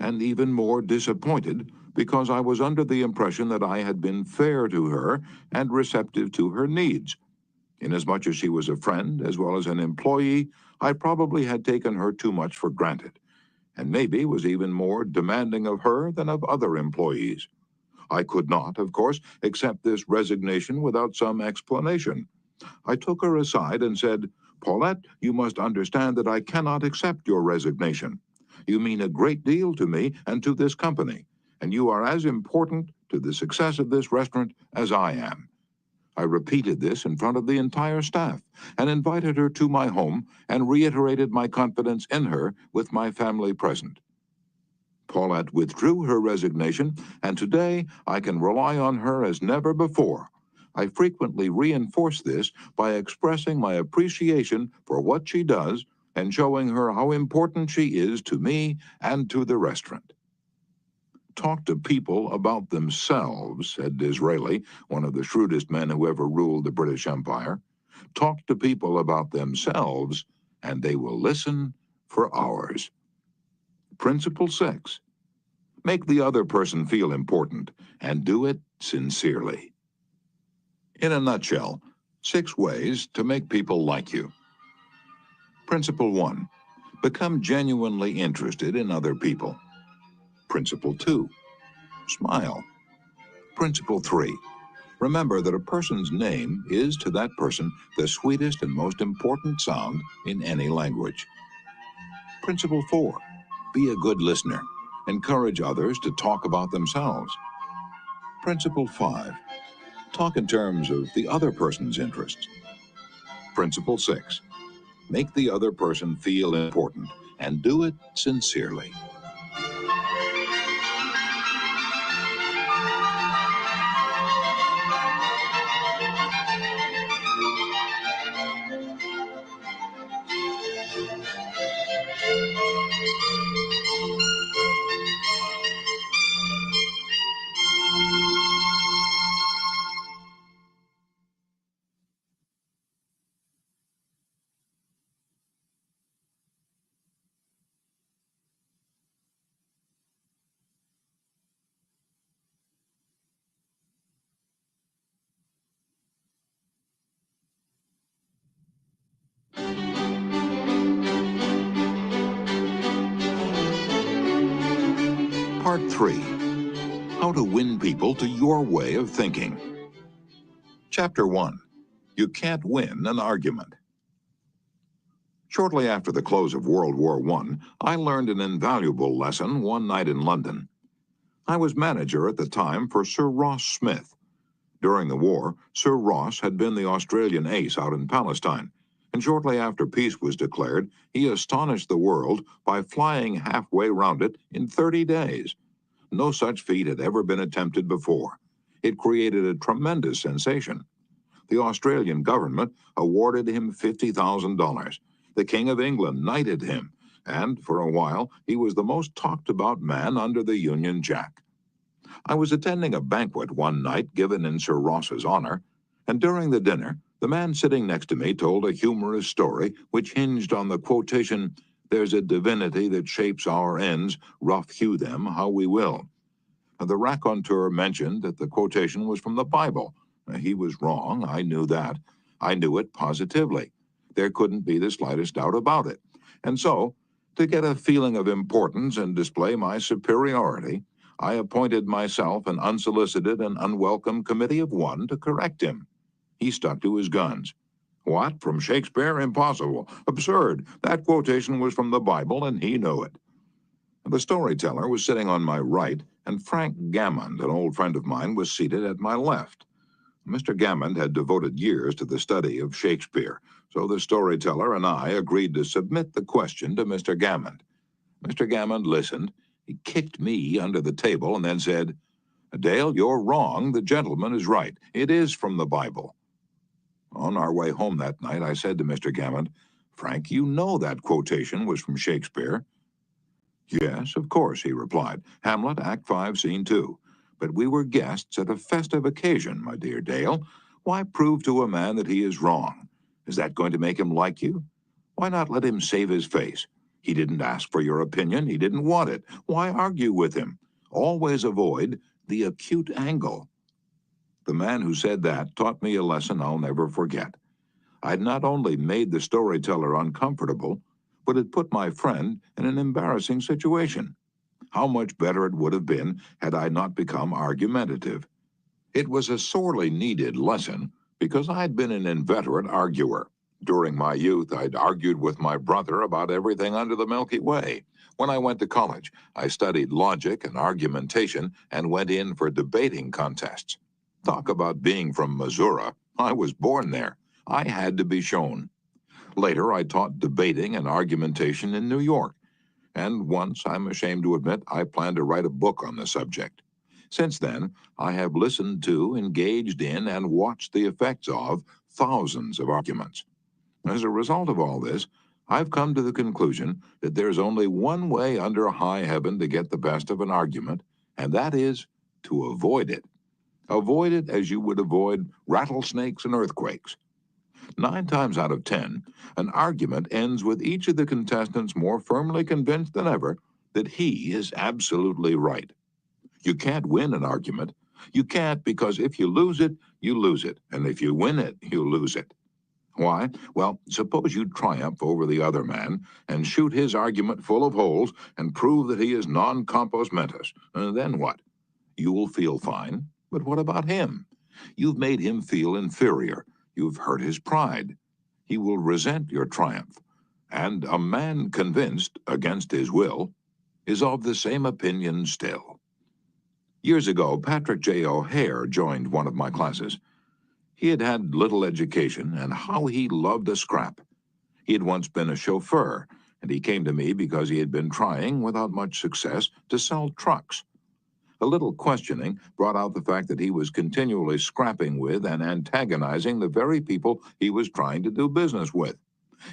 and even more disappointed because I was under the impression that I had been fair to her and receptive to her needs. Inasmuch as she was a friend as well as an employee, I probably had taken her too much for granted, and maybe was even more demanding of her than of other employees. I could not, of course, accept this resignation without some explanation. I took her aside and said, "Paulette, you must understand that I cannot accept your resignation. You mean a great deal to me and to this company, and you are as important to the success of this restaurant as I am." I repeated this in front of the entire staff and invited her to my home and reiterated my confidence in her with my family present. Paulette withdrew her resignation, and today I can rely on her as never before. I frequently reinforce this by expressing my appreciation for what she does and showing her how important she is to me and to the restaurant. "Talk to people about themselves," said Disraeli, one of the shrewdest men who ever ruled the British Empire. "Talk to people about themselves, and they will listen for hours." Principle 6. Make the other person feel important, and do it sincerely. In a nutshell, 6 ways to make people like you. Principle 1. Become genuinely interested in other people. Principle 2. Smile. Principle 3. Remember that a person's name is to that person the sweetest and most important sound in any language. Principle 4. Be a good listener. Encourage others to talk about themselves. Principle 5. Talk in terms of the other person's interests. Principle 6. Make the other person feel important, and do it sincerely. Part 3. How to win people to your way of thinking. Chapter 1. You can't win an argument. Shortly after the close of World War I learned an invaluable lesson one night in London. I was manager at the time for Sir Ross Smith. During the war, Sir Ross had been the Australian ace out in Palestine, and shortly after peace was declared, he astonished the world by flying halfway round it in 30 days. No such feat had ever been attempted before. It created a tremendous sensation. The Australian government awarded him $50,000. The King of England knighted him, and for a while he was the most talked about man under the Union Jack. I was attending a banquet one night given in Sir Ross's honor, and during the dinner, the man sitting next to me told a humorous story which hinged on the quotation, "There's a divinity that shapes our ends, rough hew them how we will." The raconteur mentioned that the quotation was from the Bible. He was wrong, I knew that. I knew it positively. There couldn't be the slightest doubt about it. And so, to get a feeling of importance and display my superiority, I appointed myself an unsolicited and unwelcome committee of 1 to correct him. He stuck to his guns. "What, from Shakespeare? Impossible. Absurd. That quotation was from the Bible, and he knew it." The storyteller was sitting on my right, and Frank Gammond, an old friend of mine, was seated at my left. Mr. Gammond had devoted years to the study of Shakespeare, so the storyteller and I agreed to submit the question to Mr. Gammond. Mr. Gammond listened. He kicked me under the table and then said, "Dale, you're wrong. The gentleman is right. It is from the Bible." On our way home that night, I said to Mr. Gammond, "Frank, you know that quotation was from Shakespeare." "Yes, of course," he replied. "Hamlet, Act 5, Scene 2. But we were guests at a festive occasion, my dear Dale. Why prove to a man that he is wrong? Is that going to make him like you? Why not let him save his face? He didn't ask for your opinion. He didn't want it. Why argue with him? Always avoid the acute angle. The man who said that taught me a lesson I'll never forget. I'd not only made the storyteller uncomfortable, but it put my friend in an embarrassing situation. How much better it would have been had I not become argumentative. It was a sorely needed lesson because I'd been an inveterate arguer. During my youth, I'd argued with my brother about everything under the Milky Way. When I went to college, I studied logic and argumentation and went in for debating contests. Talk about being from Missouri. I was born there. I had to be shown. Later, I taught debating and argumentation in New York. And once, I'm ashamed to admit, I planned to write a book on the subject. Since then, I have listened to, engaged in, and watched the effects of thousands of arguments. As a result of all this, I've come to the conclusion that there's only one way under high heaven to get the best of an argument, and that is to avoid it. Avoid it as you would avoid rattlesnakes and earthquakes. 9 times out of 10, an argument ends with each of the contestants more firmly convinced than ever that he is absolutely right. You can't win an argument. You can't, because if you lose it, you lose it. And if you win it, you lose it. Why? Well, suppose you triumph over the other man and shoot his argument full of holes and prove that he is non compos mentis. Then what? You will feel fine, but what about him? You've made him feel inferior. You've hurt his pride. He will resent your triumph. And a man convinced, against his will, is of the same opinion still. Years ago, Patrick J. O'Hare joined one of my classes. He had had little education, and how he loved a scrap. He had once been a chauffeur, and he came to me because he had been trying, without much success, to sell trucks. A little questioning brought out the fact that he was continually scrapping with and antagonizing the very people he was trying to do business with.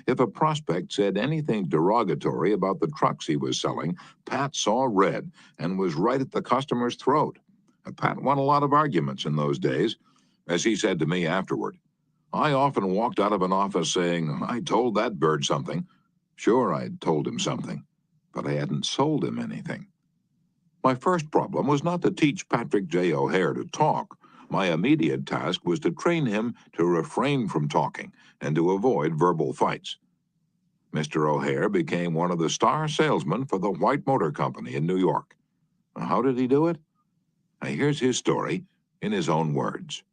If a prospect said anything derogatory about the trucks he was selling, Pat saw red and was right at the customer's throat. Pat won a lot of arguments in those days. As he said to me afterward, I often walked out of an office saying, I told that bird something. Sure, I'd told him something, but I hadn't sold him anything. My first problem was not to teach Patrick J. O'Hare to talk. My immediate task was to train him to refrain from talking and to avoid verbal fights. Mr. O'Hare became one of the star salesmen for the White Motor Company in New York. How did he do it? Here's his story in his own words.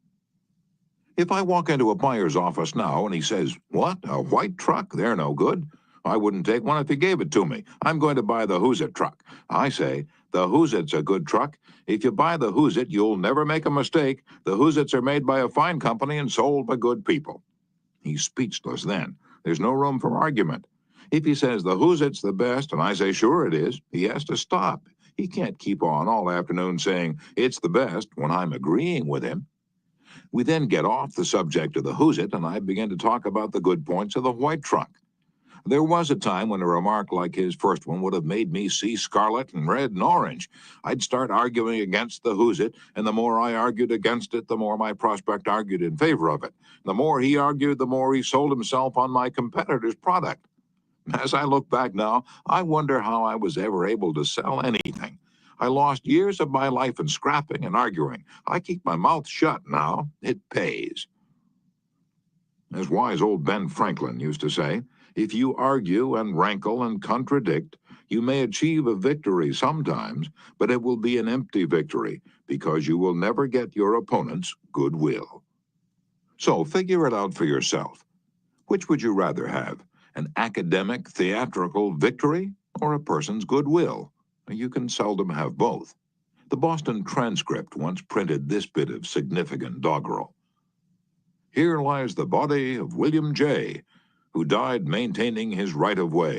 If I walk into a buyer's office now and he says, what, a white truck? They're no good. I wouldn't take one if he gave it to me. I'm going to buy the Who's It truck. I say, the Who's It's a good truck. If you buy the Who's It, you'll never make a mistake. The Who's It's are made by a fine company and sold by good people. He's speechless then. There's no room for argument. If he says the Who's It's the best, and I say, sure it is, he has to stop. He can't keep on all afternoon saying it's the best when I'm agreeing with him. We then get off the subject of the Who's It, and I begin to talk about the good points of the white truck. There was a time when a remark like his first one would have made me see scarlet and red and orange. I'd start arguing against the Who's It, and the more I argued against it, the more my prospect argued in favor of it. The more he argued, the more he sold himself on my competitor's product. As I look back now, I wonder how I was ever able to sell anything. I lost years of my life in scrapping and arguing. I keep my mouth shut now. It pays. As wise old Ben Franklin used to say, if you argue and rankle and contradict, you may achieve a victory sometimes, but it will be an empty victory because you will never get your opponent's goodwill. So figure it out for yourself. Which would you rather have, an academic, theatrical victory or a person's goodwill? You can seldom have both. The Boston Transcript once printed this bit of significant doggerel. Here lies the body of William J., who died maintaining his right-of-way.